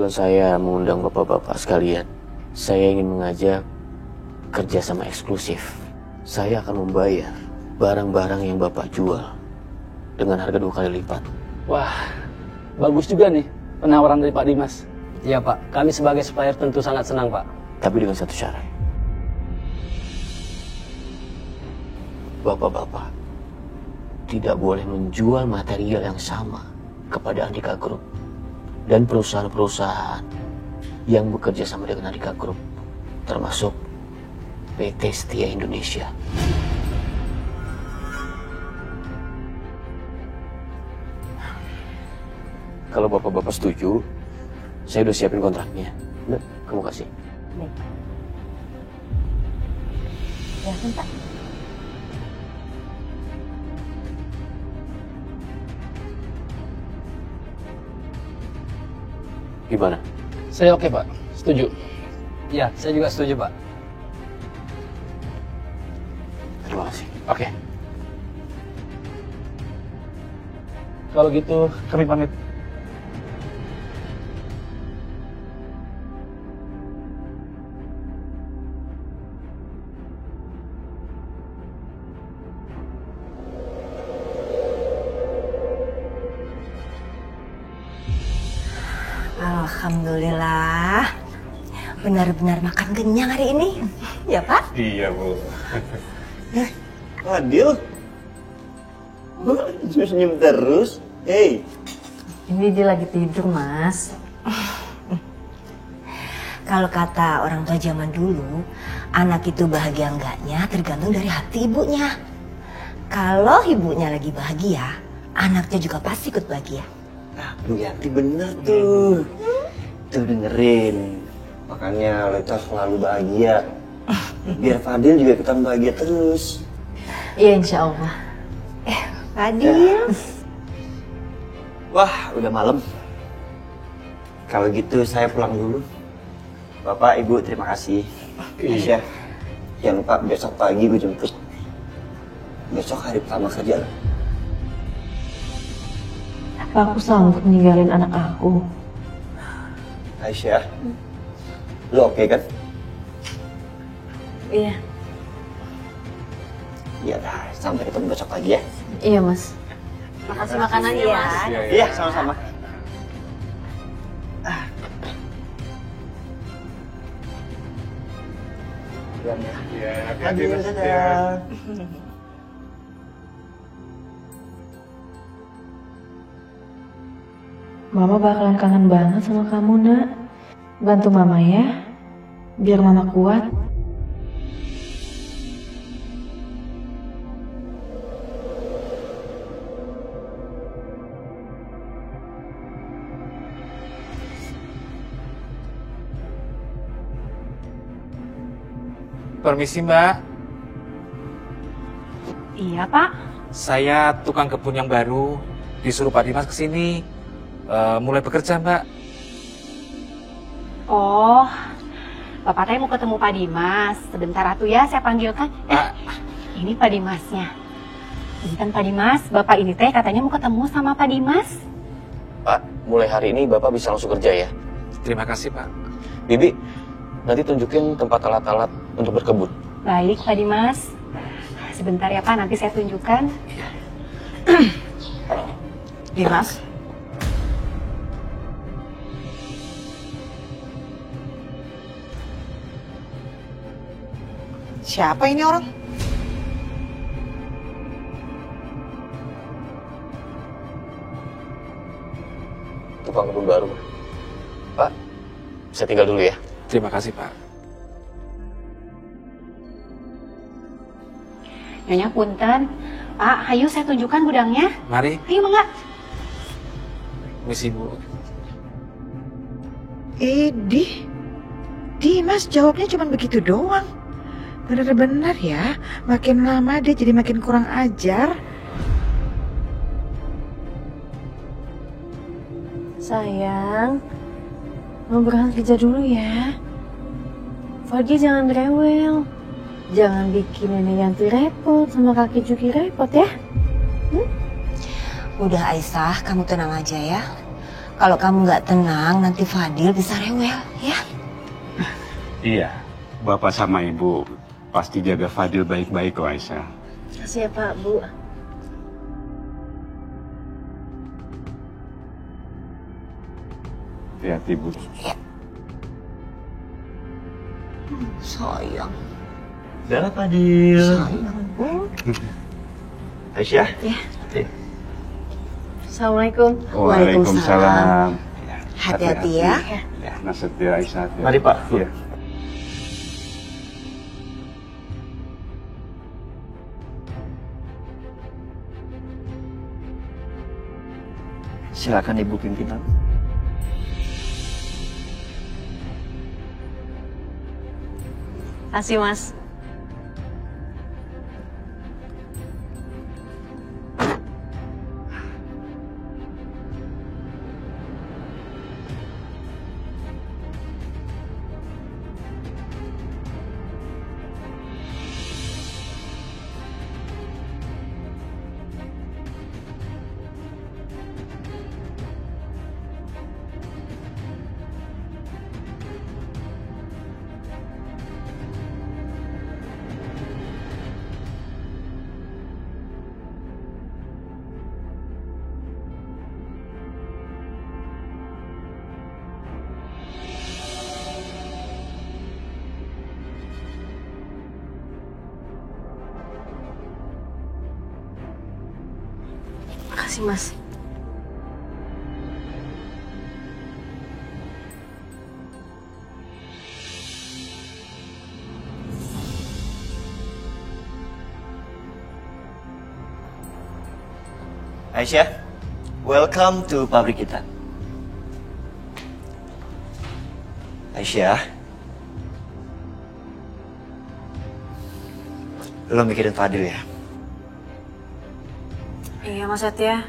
Tujuan saya mengundang bapak-bapak sekalian. Saya ingin mengajak kerjasama eksklusif. Saya akan membayar barang-barang yang bapak jual dengan harga 2 kali lipat. Wah, bagus juga nih penawaran dari Pak Dimas. Iya Pak, kami sebagai supplier tentu sangat senang Pak. Tapi dengan satu syarat. Bapak-bapak tidak boleh menjual material yang sama kepada Andika Group dan perusahaan-perusahaan yang bekerja sama dengan Andika Group, termasuk PT Setia Indonesia. Kalau bapak-bapak setuju, saya udah siapin kontraknya. Nah, kamu kasih. Baik. Ya, Pak. Gimana? Saya oke Pak, setuju. Iya, saya juga setuju Pak. Terima kasih. Oke. Kalau gitu, kami pamit. Alhamdulillah, benar-benar makan kenyang hari ini, ya Pak? Iya Bu. Adil, Bu senyum terus. Hey. Ini dia lagi tidur, Mas. Kalau kata orang tua zaman dulu, anak itu bahagia enggaknya tergantung dari hati ibunya. Kalau ibunya lagi bahagia, anaknya juga pasti ikut bahagia. Nah, Bu Yanti bener tuh. Tuh dengerin. Makanya lo itu selalu bahagia. Biar Fadil juga ikutan bahagia terus. Iya, insya Allah. Fadil. Wah, udah malam. Kalau gitu saya pulang dulu. Bapak, Ibu, terima kasih. Aisyah, jangan lupa besok pagi gue jemput. Besok hari pertama kerja loh. Apa aku sanggup ninggalin anak aku? Aisyah, lo oke kan? Iya. Iya dah, sampai ketemu besok pagi ya. Iya, Mas. Makasih makanannya, Mas. Iya, sama-sama. Iya, hati-hati Adil, Mas. dadah. Mama bakalan kangen banget sama kamu, Nak. Bantu Mama ya, biar Mama kuat. Permisi Mbak, Iya, Pak. saya tukang kebun yang baru, disuruh Pak Dimas kesini. Mulai bekerja Mbak. Oh, Bapak teh mau ketemu Pak Dimas. Sebentar atuh ya, saya panggilkan. Ini Pak Dimasnya. Bukan Pak Dimas, Bapak ini teh katanya mau ketemu sama Pak Dimas. Pak, mulai hari ini Bapak bisa langsung kerja ya. Terima kasih Pak. Bibi, nanti tunjukin tempat alat-alat untuk berkebun. Baik, Pak Dimas. Sebentar ya Pak, nanti saya tunjukkan. Dimas. Siapa ini orang? Tukang kebun baru. Pak, saya tinggal dulu ya. Terima kasih Pak. Nyonya punten. Pak, ayo saya tunjukkan gudangnya. Mari, Ayo, Mangga. misi Bu. Dimas jawabnya cuma begitu doang. Bener-bener ya, makin lama dia jadi makin kurang ajar. Sayang, mau berangkat kerja dulu ya. Pagi jangan rewel. Jangan bikin Nenek Yanti repot sama Kaki Juki repot ya. Udah Aisyah, kamu tenang aja ya. Kalau kamu nggak tenang, nanti Fadil bisa rewel, ya? Iya, Bapak sama Ibu pasti jaga Fadil baik-baik kok, Aisyah. Kasih ya Pak, Bu. Hati-hati, Bu. Sayang. Udah Fadil. Sayang, Bu. Aisyah. Ya. Oke. Assalamualaikum. Waalaikumsalam. Hati-hati ya. Ya, Nasution Aisyah. Mari Pak. Iya. Silakan Ibu pimpinan. Kasih Mas. Makasih Mas. Aisyah, welcome to pabrik kita. Aisyah, lo mikirin Fadil ya? Iya Mas Satya.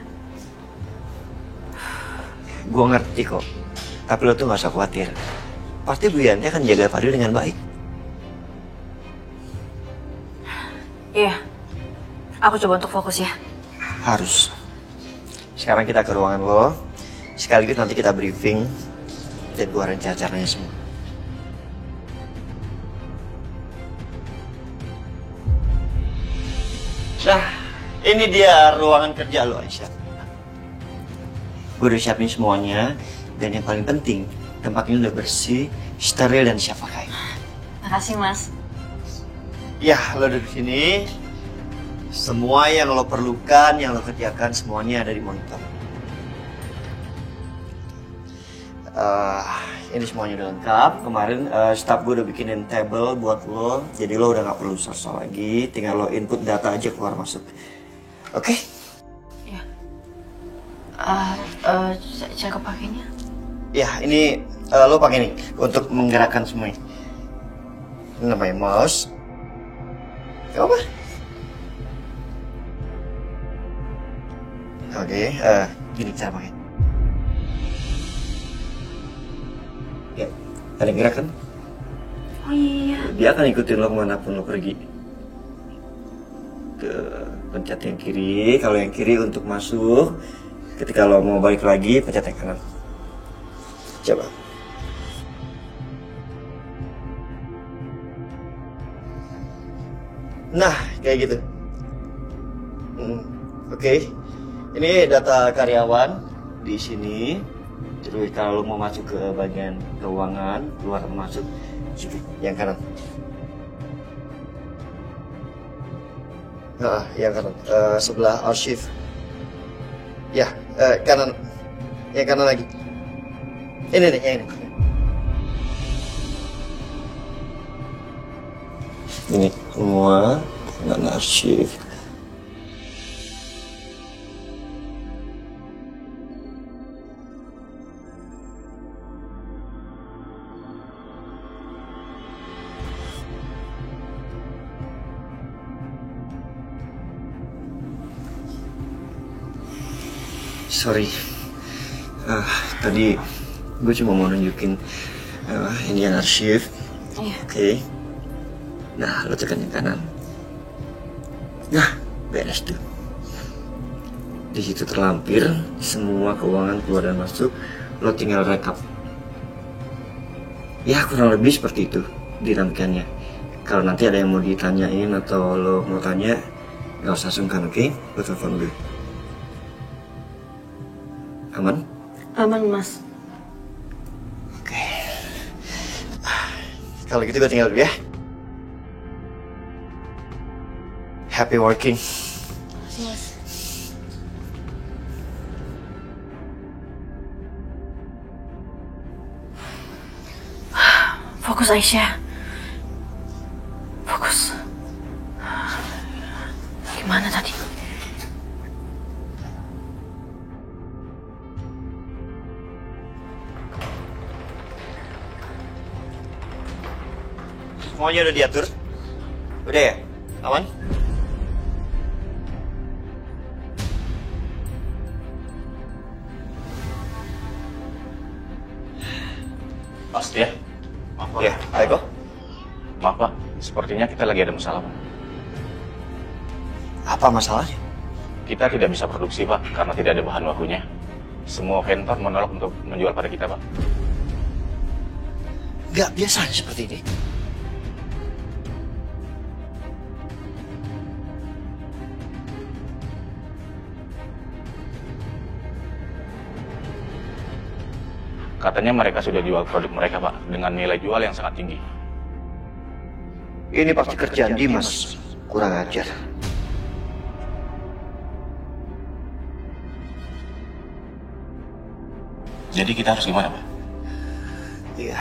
Gue ngerti kok, tapi lo tuh gak usah khawatir. Pasti Bu Yanti akan jaga Fadil dengan baik. Iya. Aku coba untuk fokus ya. Harus. Sekarang kita ke ruangan lo, sekaligus nanti kita briefing dan keluarin cara-caranya semua. Nah, ini dia ruangan kerja lo, Aisyah. Gue udah siapin semuanya, dan yang paling penting, tempatnya udah bersih, steril, dan siap pakai. Makasih Mas. Ya, lo duduk sini. Semua yang lo perlukan, yang lo kerjakan, semuanya ada di monitor. Ini semuanya udah lengkap. Kemarin staff gue udah bikinin table buat lo, jadi lo udah nggak perlu susah lagi. Tinggal lo input data aja keluar masuk. Oke? Ya. Cara pakainya? Ya, ini lo pakai nih untuk menggerakkan semuanya. Ini namanya mouse. Apa? Oke, gini cara pakai. Ya, ada yang gerak kan? Oh iya. Dia akan ikutin lo kemanapun lo pergi. Ke pencet yang kiri, kalau yang kiri untuk masuk. Ketika lo mau balik lagi, pencet yang kanan. Coba. Nah, kayak gitu. Oke. Ini data karyawan di sini. Terus kalau mau masuk ke bagian keuangan, keluar masuk situ, yang kanan. Nah, yang kanan, sebelah arsip. Ya, kanan, yang kanan lagi. Ini nih, yang ini. Ini semua kanan arsip. Sorry, tadi gue cuma mau nunjukin ini yang arsip. Iya. Oke. Nah, lo tekan yang kanan. Nah, beres tuh. Di situ terlampir semua keuangan keluar dan masuk, lo tinggal rekap. Ya kurang lebih seperti itu dinamikanya. Kalau nanti ada yang mau ditanyain atau lo mau tanya, gak usah sungkan, oke? Lo telepon gue. Aman? Aman, Mas. Oke. Kalau gitu gue tinggal dulu ya. Happy working. Yes. Fokus, Aisyah. Fokus. Gimana tadi? Semuanya udah diatur? Udah ya? Aman? Pasti ya? Maaf Pak. Ya, baik kok. Maaf Pak, sepertinya kita lagi ada masalah Pak. Apa masalahnya? Kita tidak bisa produksi Pak, karena tidak ada bahan bakunya. Semua vendor menolak untuk menjual pada kita Pak. Gak biasa seperti ini. Katanya mereka sudah jual produk mereka Pak, dengan nilai jual yang sangat tinggi. Ini pasti kerjaan Dimas. Kurang ajar. Jadi kita harus gimana Pak? Iya,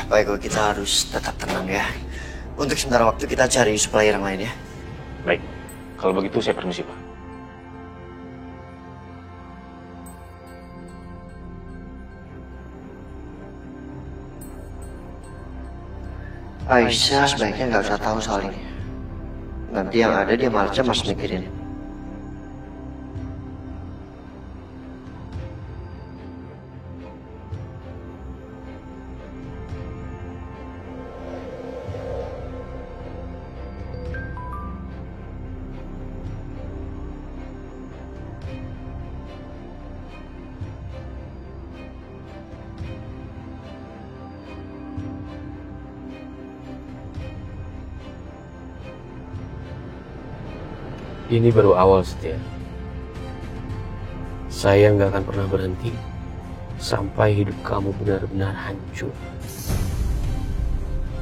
baik, kita harus tetap tenang ya. Untuk sementara waktu kita cari supplier yang lain ya. Baik, kalau begitu saya permisi Pak. Aisyah sebaiknya nggak usah tahu soal ini. Nanti yang ada dia malah cemas mikirin. Ini baru awal, Setia. Saya nggak akan pernah berhenti sampai hidup kamu benar-benar hancur.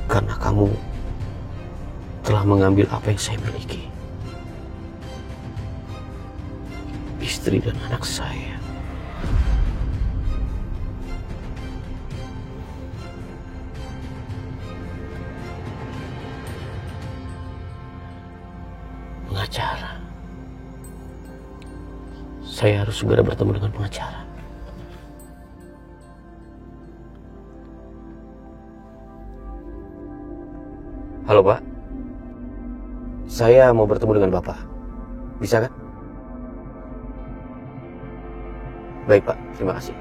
Karena kamu telah mengambil apa yang saya miliki. Istri dan anak saya. Pengacara. Saya harus segera bertemu dengan pengacara. Halo Pak, saya mau bertemu dengan Bapak. Bisa kan? Baik Pak, terima kasih.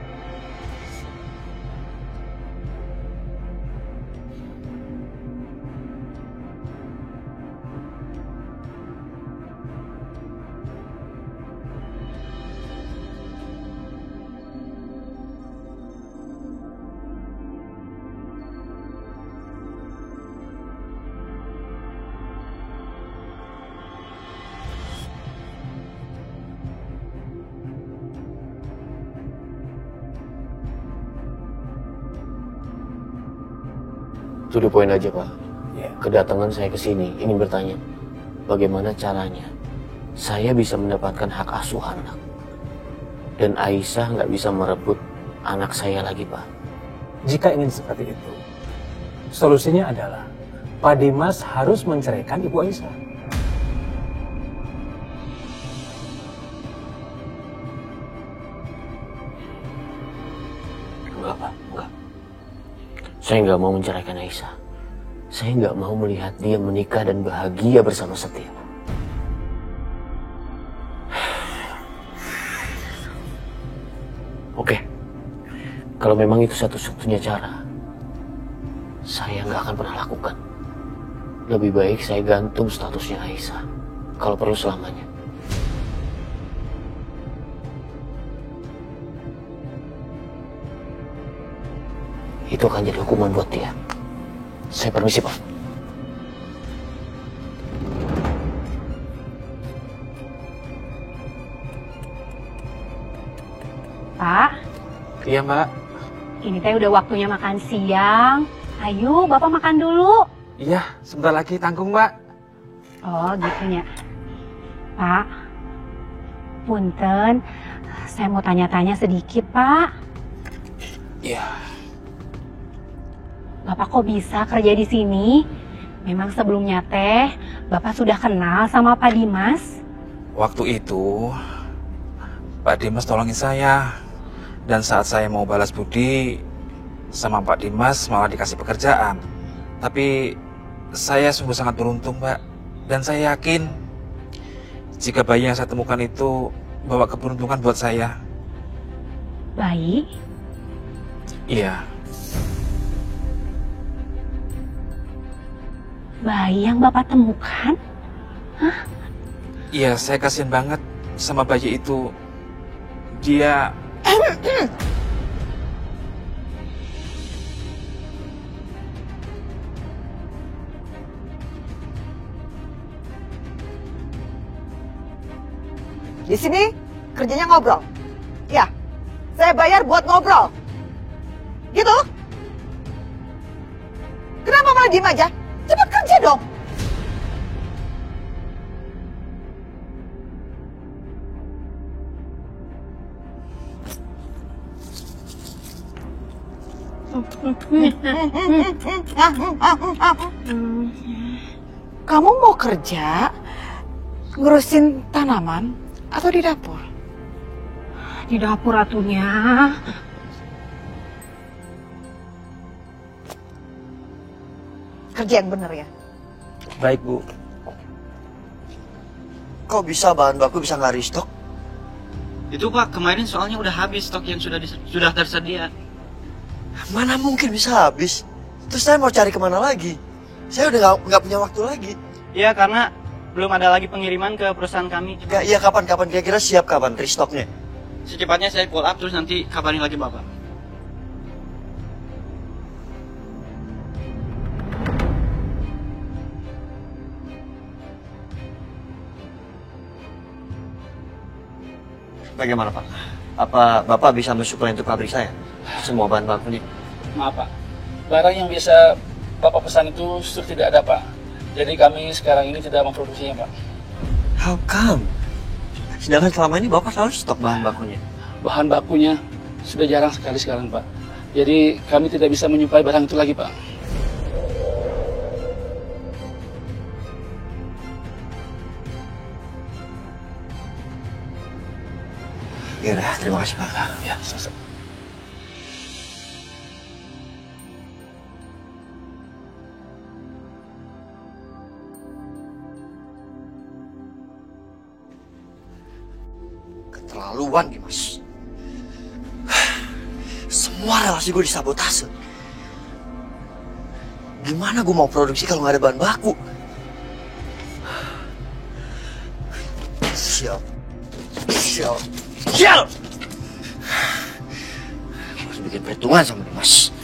To the point aja Pak. Kedatangan saya ke sini ingin bertanya, bagaimana caranya saya bisa mendapatkan hak asuh anak, dan Aisyah nggak bisa merebut anak saya lagi Pak. Jika ingin seperti itu, solusinya adalah Pak Dimas harus menceraikan Ibu Aisyah. Enggak Pak, enggak. Saya nggak mau menceraikan Aisyah. Saya nggak mau melihat dia menikah dan bahagia bersama Setia. Oke, kalau memang itu satu-satunya cara, saya nggak akan pernah lakukan. Lebih baik saya gantung statusnya Aisyah, kalau perlu selamanya. itu akan jadi hukuman buat dia. Saya permisi, Pak. Pak. Iya, Mbak. Ini teh udah waktunya makan siang. Ayo, Bapak makan dulu. Iya, sebentar lagi tanggung, Mbak. Oh, gitu ya. Pak, punten, saya mau tanya-tanya sedikit, Pak. Iya. Bapak kok bisa kerja di sini? Memang sebelumnya teh, Bapak sudah kenal sama Pak Dimas? Waktu itu, Pak Dimas tolongin saya. Dan saat saya mau balas budi, sama Pak Dimas malah dikasih pekerjaan. Tapi saya sungguh sangat beruntung, Mbak. Dan saya yakin jika bayi yang saya temukan itu bawa keberuntungan buat saya. Bayi? Iya. Bayi yang Bapak temukan? Hah? Iya, saya kasihan banget sama bayi itu. Dia... Di sini kerjanya ngobrol. Ya, saya bayar buat ngobrol. Gitu? Kenapa malah diem aja? Cepat kerja dong. Kamu mau kerja ngurusin tanaman atau di dapur? Di dapur atunya. Kerja yang bener ya. Baik, Bu. Kok bisa bahan baku bisa nggak restock? Itu Pak, kemarin soalnya udah habis stok yang sudah tersedia. Mana mungkin bisa habis? Terus saya mau cari kemana lagi? Saya udah nggak punya waktu lagi. Iya, karena belum ada lagi pengiriman ke perusahaan kami. Iya, kapan kira-kira siap kapan restocknya? Secepatnya saya call up terus nanti kabarin lagi Bapak. Bagaimana Pak? Apa Bapak bisa mensuplai untuk pabrik saya? Semua bahan bakunya. Maaf Pak, barang yang biasa Bapak pesan itu sudah tidak ada Pak. Jadi kami sekarang ini tidak memproduksinya Pak. How come? Sedangkan selama ini Bapak selalu stok bahan bakunya. Bahan bakunya sudah jarang sekali sekarang Pak. Jadi kami tidak bisa menyuplai barang itu lagi Pak. Ya udah, terima kasih Pak. Ya, sama-sama. Keterlaluan Dimas. Semua relasi gue disabotase. Gimana gue mau produksi kalau nggak ada bahan baku? Sial. Harus bikin perhitungan sama Dimas.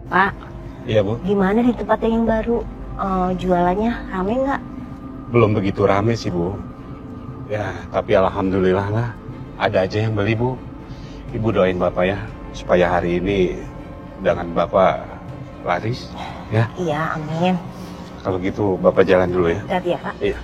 Pak, Iya Bu, gimana di tempat yang baru? Jualannya rame nggak? belum begitu rame sih Bu. Ya, tapi alhamdulillah lah, ada aja yang beli Bu. Ibu doain Bapak ya, supaya hari ini dagangan Bapak laris, ya. Iya, amin. Kalau gitu Bapak jalan dulu ya. Hati-hati ya Pak. Iya.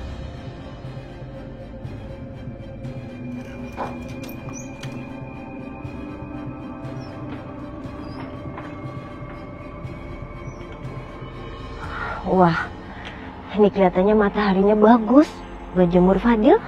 Wah, ini kelihatannya mataharinya bagus buat jemur Fadil.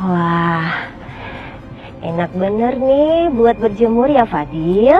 Wah, enak bener nih buat berjemur ya Fadil.